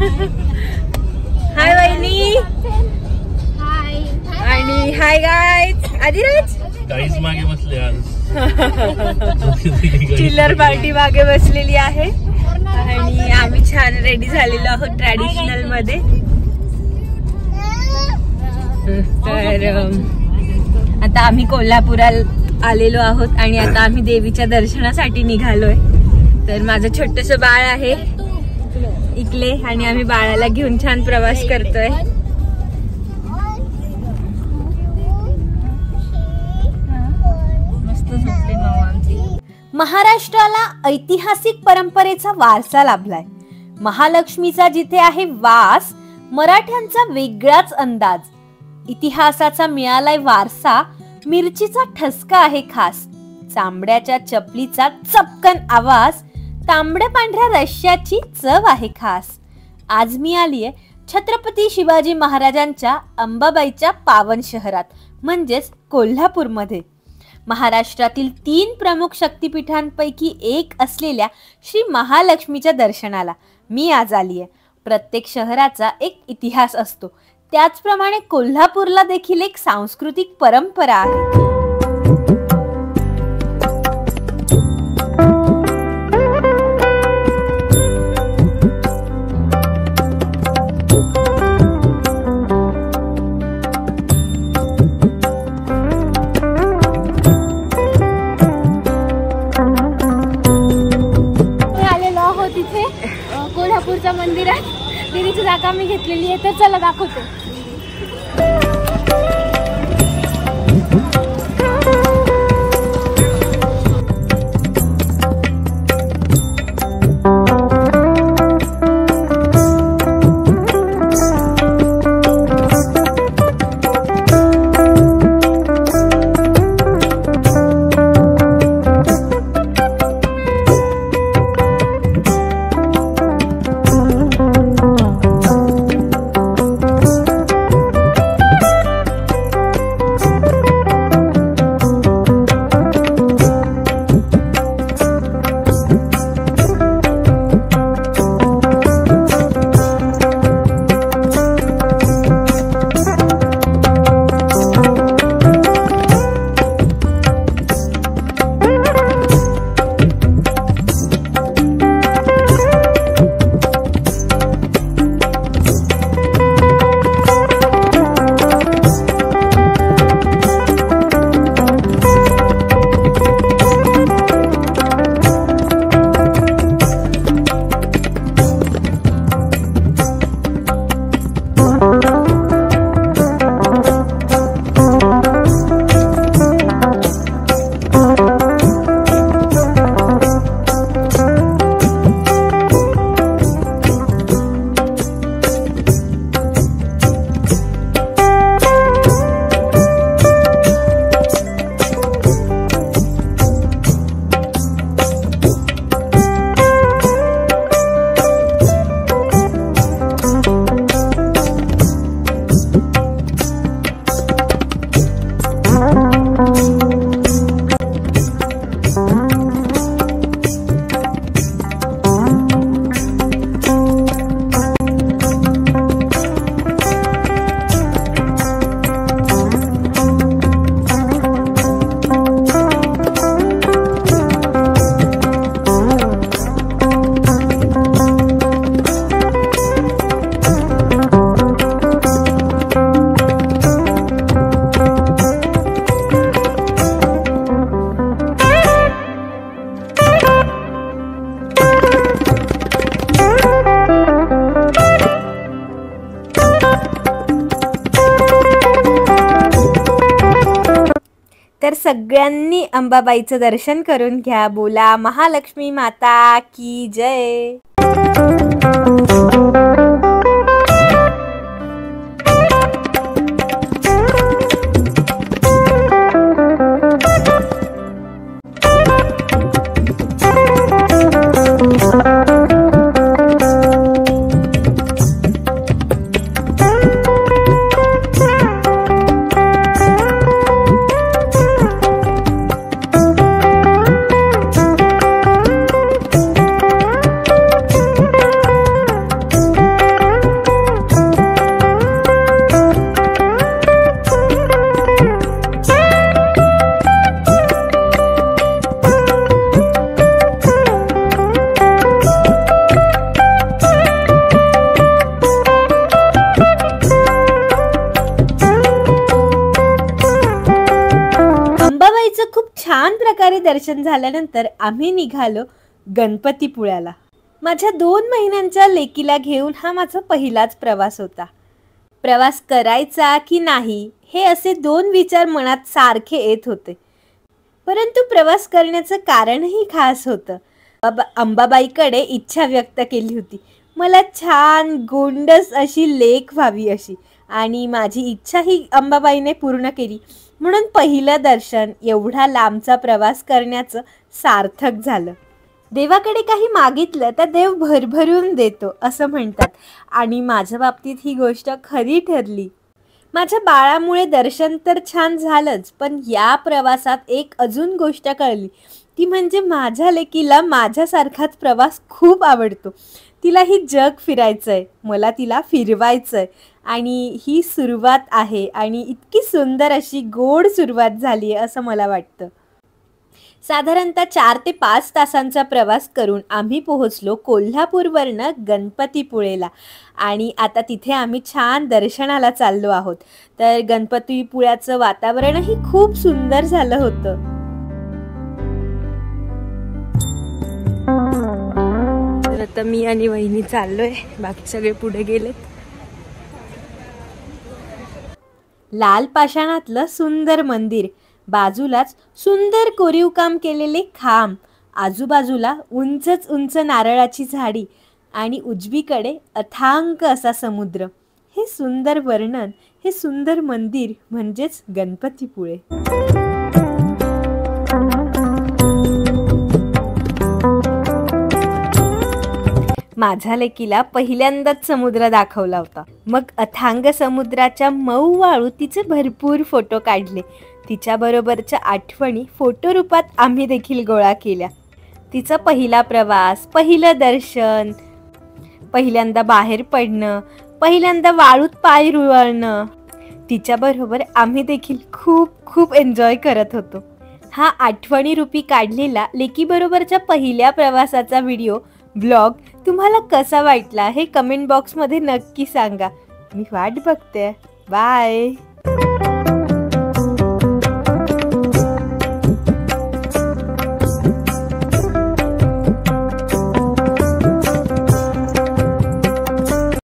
हाय वहिनी. आणि hi guys. Adiraj guys मागे बसले आज. चिल्लर पार्टी मागे बसलेली आहे आणि आम्ही छान रेडी झालेलो आहोत ट्रॅडिशनल मध्ये. तर आता आम्ही कोल्हापुरात आलेलो आहोत आणि आता आम्ही देवीच्या दर्शनासाठी निघालोय. तर माझं छोटस बाळ आहे इकडे आणि आम्ही बाळाला घेऊन छान प्रवास करतोय. महाराष्ट्राला ऐतिहासिक परंपरेचा वारसा लाभलाय. महालक्ष्मीचा जिथे आहे वास, मराठ्यांचा वेगळाच अंदाज. इतिहासाचा मिळालाय वारसा, मिरचीचा ठसका आहे खास. चांबड्याच्या चपलीचा चपकन आवाज, तांबड्या पांढऱ्या रश्श्याची चव आहे खास. आज मी आलीये छत्रपती शिवाजी महाराजांच्या अंबाबाईच्या पावन शहरात म्हणजेच कोल्हापूरमध्ये. महाराष्ट्रातील 3 प्रमुख शक्तिपीठांपैकी एक असलेल्या श्री महालक्ष्मीच्या दर्शनाला मी आज आलीये. प्रत्येक शहराचा एक इतिहास असतो, त्याचप्रमाणे कोल्हापूरला देखील एक सांस्कृतिक परंपरा आहे. कोल्हापूरच्या मंदिरात देवीची जागा मी घेतलेली आहे, तर चला दाखवतो. तर सगळ्यांनी अंबाबाईचं दर्शन करून घ्या. बोला महालक्ष्मी माता की जय. प्रकारे दर्शन झाल्यानंतर आम्ही निघालो गणपतीपुळ्याला. माझ्या 2 महिन्यांच्या लेकीला घेऊन हा माझा पहिलाच प्रवास होता. प्रवास करायचा की नाही हे असे 2 विचार मनात सारखे येत होते. परंतु प्रवास करण्याचं कारणही खास होतं. अंबाबाईकडे इच्छा व्यक्त केली होती. मला छान गोंडस अशी लेक व्हावी अशी, आणि माझी इच्छा ही अंबाबाईने पूर्ण केली. म्हणून पहिलं दर्शन, एवढा लांबचा प्रवास करण्याचं सार्थक झालं. देवाकडे काही मागितलं तर देव भरभरून देतो असं म्हणतात, आणि माझ्या बाबतीत ही गोष्ट खरी ठरली. माझ्या बाळामुळे दर्शन तर छान झालंच, पण या प्रवासात एक अजून गोष्ट कळली, ती म्हणजे माझ्या लेकीला माझ्यासारखाच प्रवास खूप आवडतो. तिलाही जग फिरायचंय, मला तिला फिरवायचंय, आणि ही सुरुवात आहे, आणि इतकी सुंदर अशी गोड सुरुवात झाली आहे असं मला वाटतं. साधारणतः 4 ते 5 तासांचा प्रवास करून आम्ही पोहोचलो कोल्हापूरवरनं गणपतीपुळेला, आणि आता तिथे आम्ही छान दर्शनाला चाललो आहोत. तर गणपतीपुळ्याचं वातावरणही खूप सुंदर झालं होतं. तर आता मी आणि वहिनी चाललोय, बाकी सगळे पुढे गेलेत. लाल पाषाणातलं सुंदर मंदिर, बाजूलाच सुंदर कोरीव काम केलेले खांब, आजूबाजूला उंचच उंच नारळाची झाडी, आणि उजवीकडे अथांग असा समुद्र. हे सुंदर वर्णन, हे सुंदर मंदिर म्हणजेच गणपतीपुळे. माझ्या लेकीला पहिल्यांदाच समुद्र दाखवला होता. मग अथांग समुद्राच्या मऊ वाळू तिचे भरपूर फोटो काढले. तिच्याबरोबरच्या आठवणी फोटो रूपात आम्ही देखील गोळा केल्या. तिचा पहिला प्रवास, पहिलं दर्शन, पहिल्यांदा बाहेर पडणं, पहिल्यांदा वाळूत पाय रुळणं, तिच्याबरोबर आम्ही देखील खूप खूप एन्जॉय करत होतो. हा आठवणी रूपी काढलेला लेकीबरोबरच्या पहिल्या प्रवासाचा व्हिडिओ ब्लॉग तुम्हाला कसा वाटला हे कमेंट बॉक्समध्ये नक्की सांगा. मी वाट बघते. बाय.